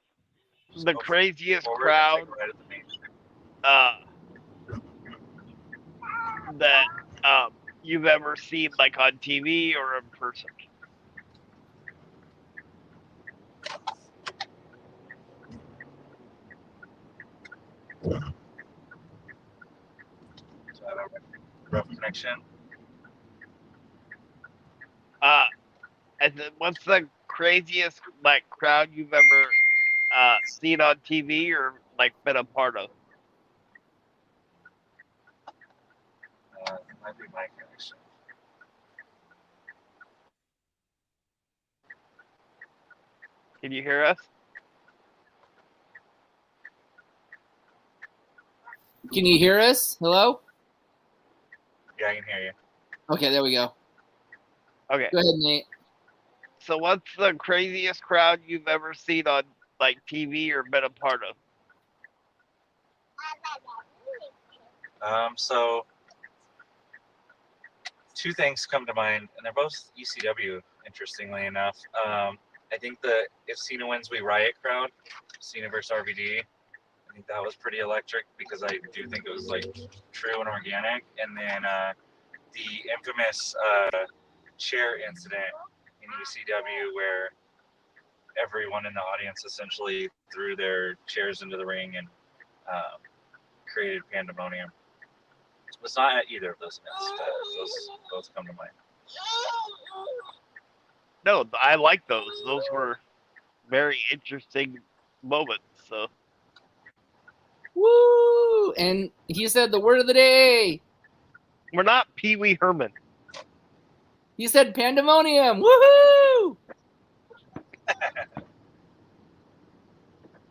craziest crowd that you've ever seen, like on TV or in person? Rough connection. And then what's the craziest like crowd you've ever seen on TV or like been a part of? It might be my connection. Can you hear us? Can you hear us? Hello? Yeah, I can hear you. Okay, there we go. Okay. Go ahead, Nate. So what's the craziest crowd you've ever seen on like TV or been a part of? So two things come to mind, and they're both ECW. Interestingly enough, I think the If Cena Wins We Riot crowd, Cena versus RVD. I think that was pretty electric because I do think it was like true and organic. And then the infamous chair incident in ECW where everyone in the audience essentially threw their chairs into the ring and created pandemonium. It was not at either of those events. Those come to mind. No, I like those. Those were very interesting moments. So Woo! And he said the word of the day. we're not Pee Wee Herman. He said pandemonium. Woohoo!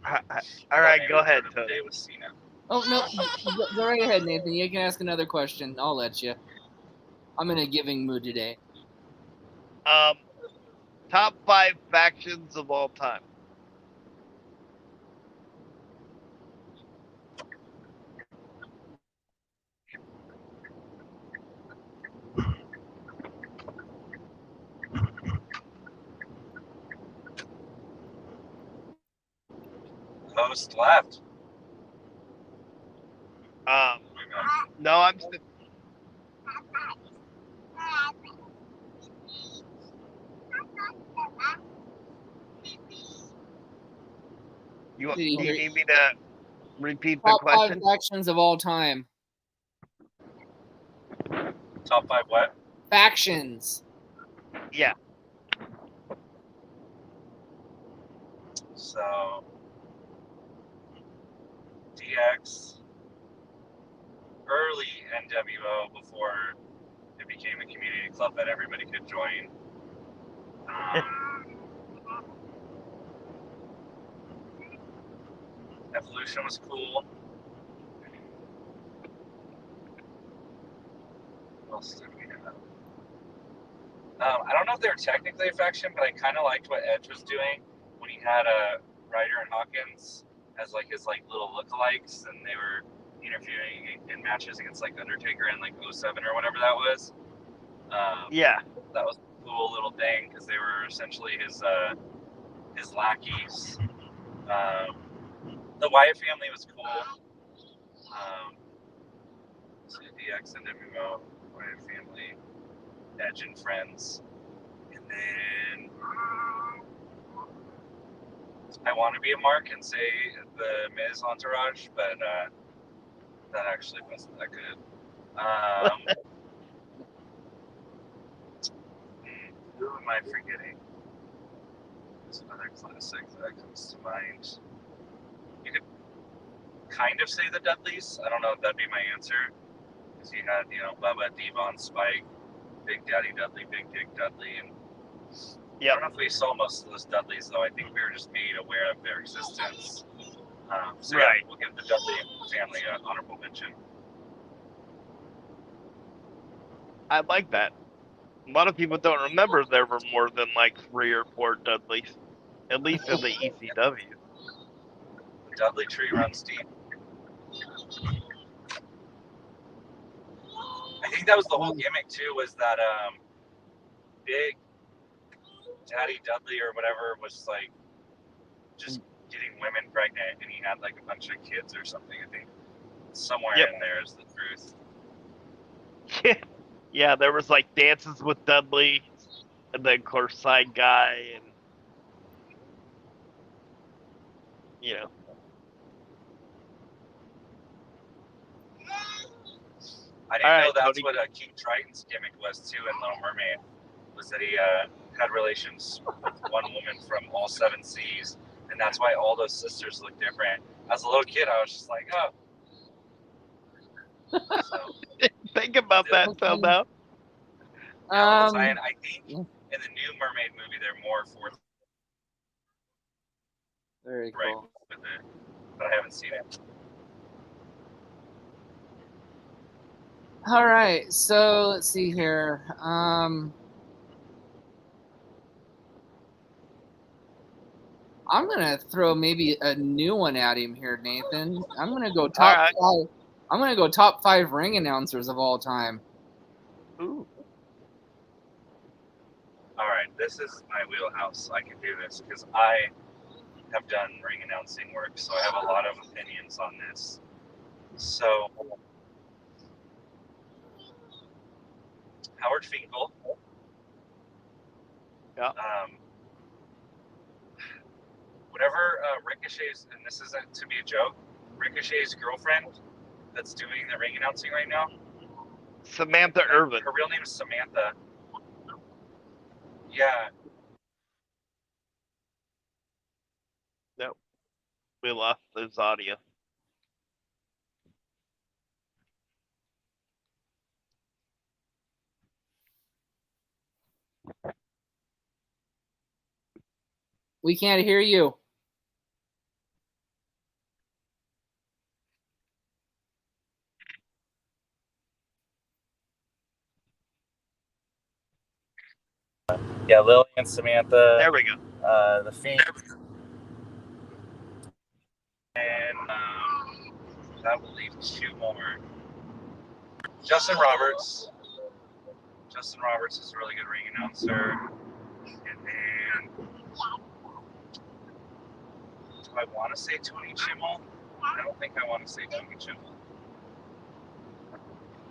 All right, go ahead, Today Tony. with Cena. Oh, no. Go right ahead, Nathan. You can ask another question. I'll let you. I'm in a giving mood today. Top 5 factions of all time. Host left. No, I'm still. Do you need me to repeat the Top 5 question? factions of all time. Top 5 what? Factions. Yeah. So DX, early NWO before it became a community club that everybody could join. Evolution was cool. What else did we have? I don't know if they were technically a faction, but I kind of liked what Edge was doing when he had Ryder and Hawkins as like his like little lookalikes, and they were interviewing in matches against like Undertaker in like 07 or whatever that was. Yeah. That was a cool little thing because they were essentially his lackeys. The Wyatt family was cool. So DX and WO, Wyatt family, Edge and friends, and then I want to be a mark and say the Miz entourage, but that actually wasn't that good. Who am I forgetting? There's another classic that comes to mind. You could kind of say the Dudleys. I don't know if that'd be my answer. Because you had, Bubba, Devon, Spike, Big Daddy Dudley, Big Dick Dudley, and I don't know if we saw most of those Dudleys, though. I think we were just made aware of their existence. So Right. yeah, we'll give the Dudley family an honorable mention. I like that. A lot of people don't remember there were more than like 3 or 4 Dudleys, at least in the ECW. The Dudley tree runs deep. I think that was the whole gimmick too. Was that Big Daddy Dudley or whatever was like just getting women pregnant, and he had like a bunch of kids or something. I think somewhere in there is the truth. Yeah, there was like Dances with Dudley, and then of course Side Guy, and I didn't know that's what King Triton's gimmick was too in Little Mermaid. Was that had relations with one woman from all 7 seas, and that's why all those sisters look different. As a little kid, I was just like, oh. So, Think about that till now. I think in the new Mermaid movie, they're more forthright very cool. with it, but I haven't seen it. All right, so let's see here. I'm gonna throw maybe a new one at him here, Nathan. I'm gonna go top right. 5. I'm gonna go top 5 ring announcers of all time. Ooh. All right, this is my wheelhouse. I can do this because I have done ring announcing work, so I have a lot of opinions on this. So, Howard Finkel. Yeah. Whatever Ricochet's, and this isn't to be a joke, Ricochet's girlfriend that's doing the ring announcing right now. Samantha Irvin. Her real name is Samantha. Yeah. Nope. We lost his audio. We can't hear you. Yeah, Lily and Samantha. There we go. The Fiend. And I will leave 2 more. Justin Roberts. Justin Roberts is a really good ring announcer. And then, do I want to say Tony Chimmel? I don't think I want to say Tony Chimmel.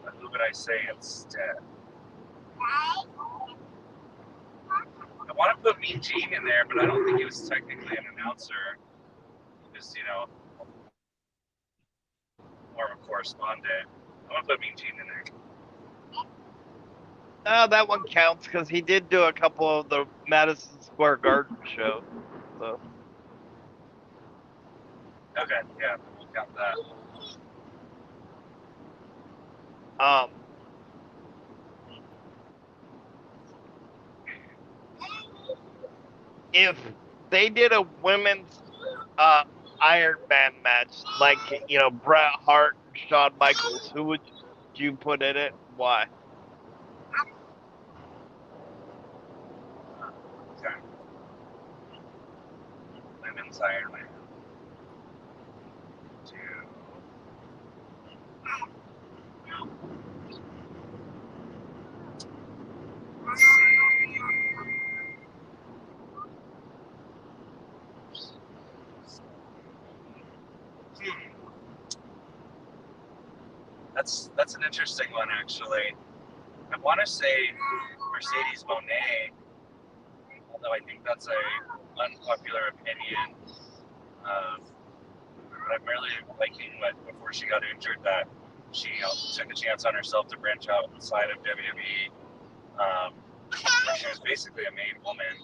But who would I say instead? I want to put Mean Gene in there, but I don't think he was technically an announcer. He was, more of a correspondent. I'm going to put Mean Gene in there. That one counts because he did do a couple of the Madison Square Garden show. So. Okay, yeah, we'll count that. If they did a women's Iron Man match, like Bret Hart and Shawn Michaels, who would you put in it? Why? Okay. Women's Iron Man. Let's see. That's an interesting one, actually. I want to say Mercedes Moné, although I think that's a unpopular opinion. But I'm really liking before she got injured that she took a chance on herself to branch out outside of WWE. She was basically a made woman.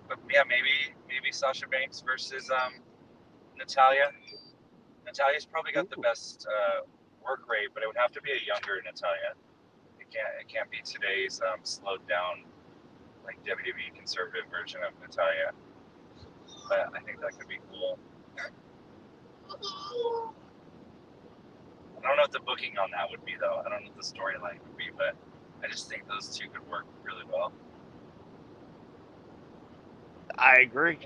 But yeah, maybe Sasha Banks versus Natalia. Natalia's probably got the best work rate, but it would have to be a younger Natalia. It can't be today's slowed down like WWE conservative version of Natalia. But I think that could be cool. I don't know what the booking on that would be though. I don't know what the storyline would be, but I just think those two could work really well. I agree.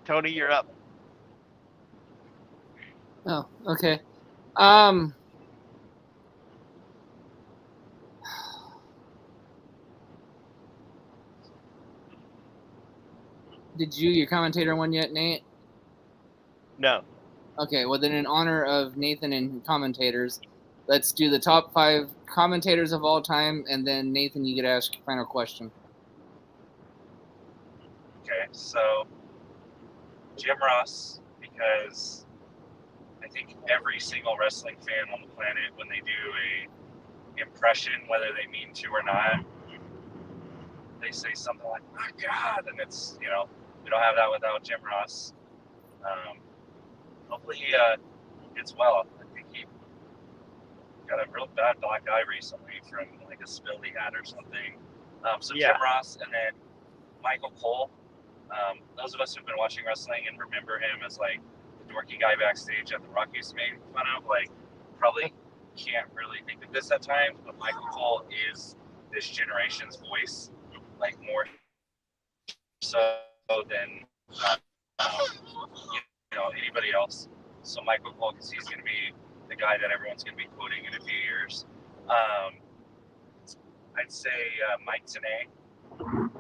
Tony, you're up. Oh, okay. Did your commentator one yet, Nate? No. Okay, well then in honor of Nathan and commentators, let's do the top 5 commentators of all time, and then Nathan, you get to ask your final question. Okay, so Jim Ross, because I think every single wrestling fan on the planet, when they do a impression, whether they mean to or not, they say something like, "My God," and it's, we don't have that without Jim Ross. Hopefully he gets well. I think he got a real bad black eye recently from like a spill he had or something. So Yeah. Jim Ross, and then Michael Cole. Those of us who've been watching wrestling and remember him as like the dorky guy backstage at the Rockies made fun of, like, probably can't really think of this at times, but Michael Cole is this generation's voice, like more so than anybody else. So Michael Cole, because he's going to be the guy that everyone's going to be quoting in a few years. I'd say Mike Tenay,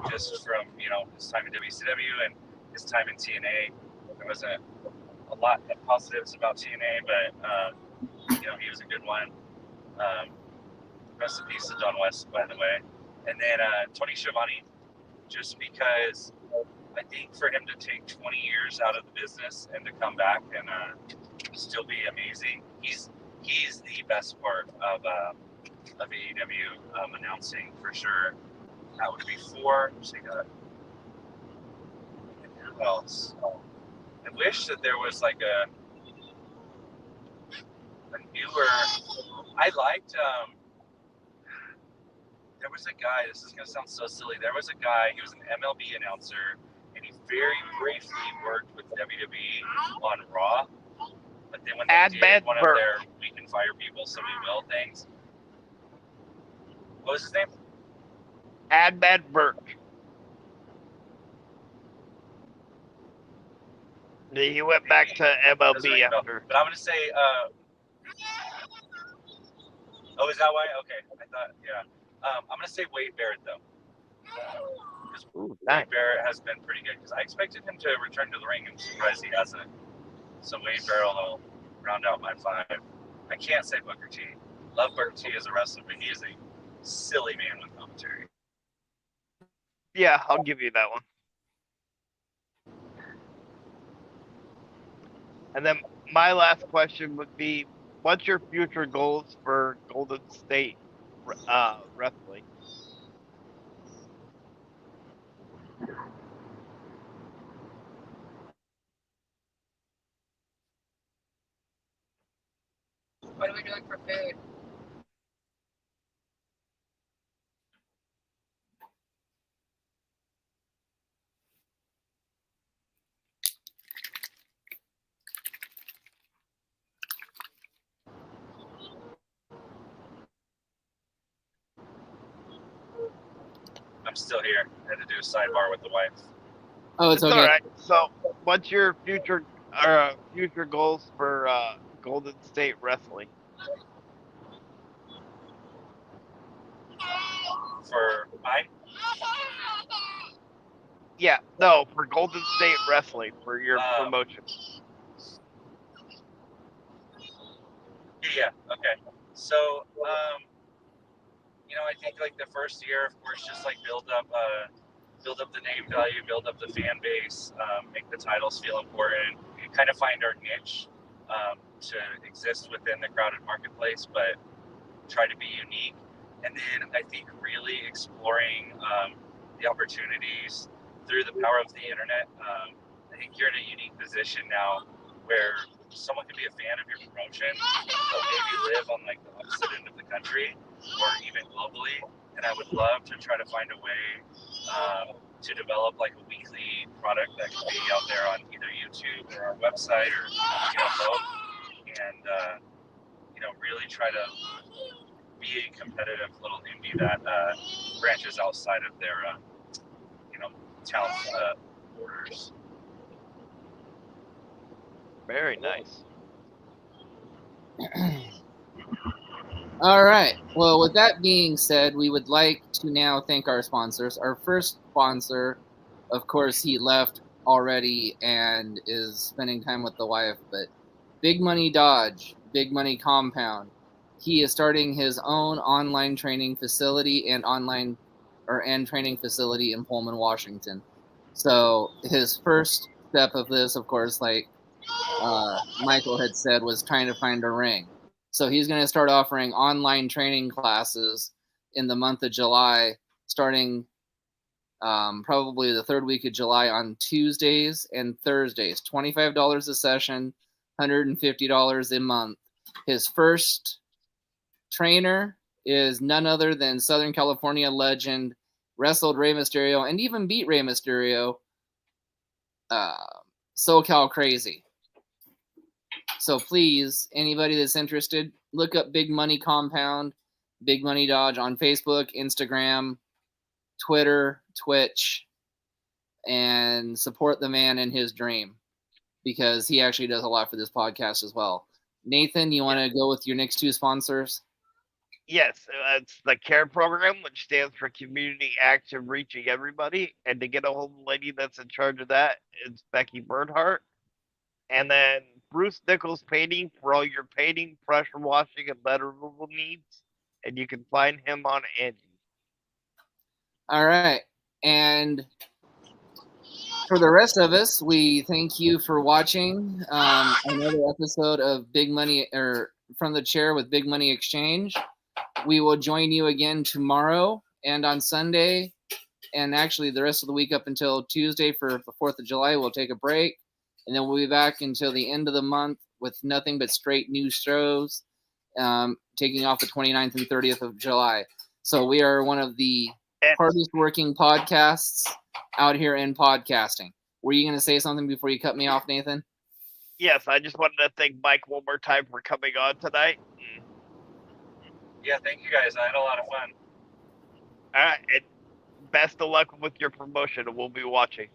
just from his time in WCW and his time in TNA. There wasn't a lot of positives about TNA, but he was a good one. Rest in peace to Don West, by the way. And then Tony Schiavone, just because I think for him to take 20 years out of the business and to come back and still be amazing, he's the best part of AEW announcing for sure. That would be 4. Who else? I wish that there was like a newer. I liked. There was a guy. This is gonna sound so silly. There was a guy. He was an MLB announcer, and he very briefly worked with WWE on Raw. But then when they did one of their "we can fire people, so we will" things. What was his name? Adbad Burke. He went back to MLB after. But I'm going to say, is that why? Okay, I thought, yeah. I'm going to say Wade Barrett, though. Because Wade Barrett has been pretty good. Because I expected him to return to the ring, and I'm surprised he hasn't. So Wade Barrett will round out my 5. I can't say Booker T. Love Booker T as a wrestler, but he is a silly man with commentary. Yeah, I'll give you that one. And then my last question would be, what's your future goals for Golden State wrestling? What are we doing for food? I'm still here. I had to do a sidebar with the wife. Oh, it's okay. All right. So, what's your future goals for Golden State wrestling? For mine? Yeah, no, for Golden State wrestling, for your promotion. Yeah. Okay. So, I think like the first year, of course, just like build up the name value, build up the fan base, make the titles feel important, kind of find our niche to exist within the crowded marketplace, but try to be unique. And then I think really exploring the opportunities through the power of the internet. I think you're in a unique position now where someone could be a fan of your promotion, but maybe live on like the opposite end of the country or even globally. And I would love to try to find a way to develop like a weekly product that could be out there on either YouTube or our website or both, and really try to be a competitive little indie that branches outside of their town borders. Very nice. All right. Well, with that being said, we would like to now thank our sponsors. Our first sponsor, of course, he left already and is spending time with the wife, but Big Money Dodge, Big Money Compound. He is starting his own online training facility and training facility in Pullman, Washington. So his first step of this, of course, like Michael had said was trying to find a ring. So he's going to start offering online training classes in the month of July, starting probably the third week of July on Tuesdays and Thursdays. $25 a session, $150 a month. His first trainer is none other than Southern California legend, wrestled Rey Mysterio, and even beat Rey Mysterio, SoCal Crazy. So please, anybody that's interested, look up Big Money Compound, Big Money Dodge on Facebook, Instagram, Twitter, Twitch, and support the man in his dream, because he actually does a lot for this podcast as well. Nathan, you want to go with your next two sponsors? Yes, it's the CARE program, which stands for Community Action Reaching Everybody. And to get a hold of the lady that's in charge of that, it's Becky Bernhardt. And then Bruce Nichols Painting for all your painting, pressure washing, and letter removal needs. And you can find him on Angie. All right. And for the rest of us, we thank you for watching another episode of Big Money, or From the Chair with Big Money Exchange. We will join you again tomorrow and on Sunday, and actually the rest of the week up until Tuesday for the 4th of July. We'll take a break, and then we'll be back until the end of the month with nothing but straight new shows, taking off the 29th and 30th of July. So we are one of the hardest working podcasts out here in podcasting. Were you going to say something before you cut me off, Nathan? Yes, I just wanted to thank Mike one more time for coming on tonight. Yeah, thank you guys. I had a lot of fun. All right, and best of luck with your promotion, and we'll be watching.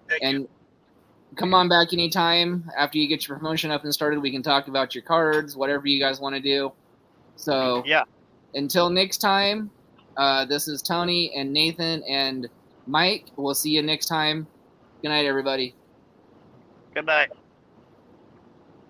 Thank And you. come on back anytime after you get your promotion up and started. We can talk about your cards, whatever you guys want to do. So Yeah. Until next time, this is Tony and Nathan and Mike. We'll see you next time. Good night, everybody. Good night.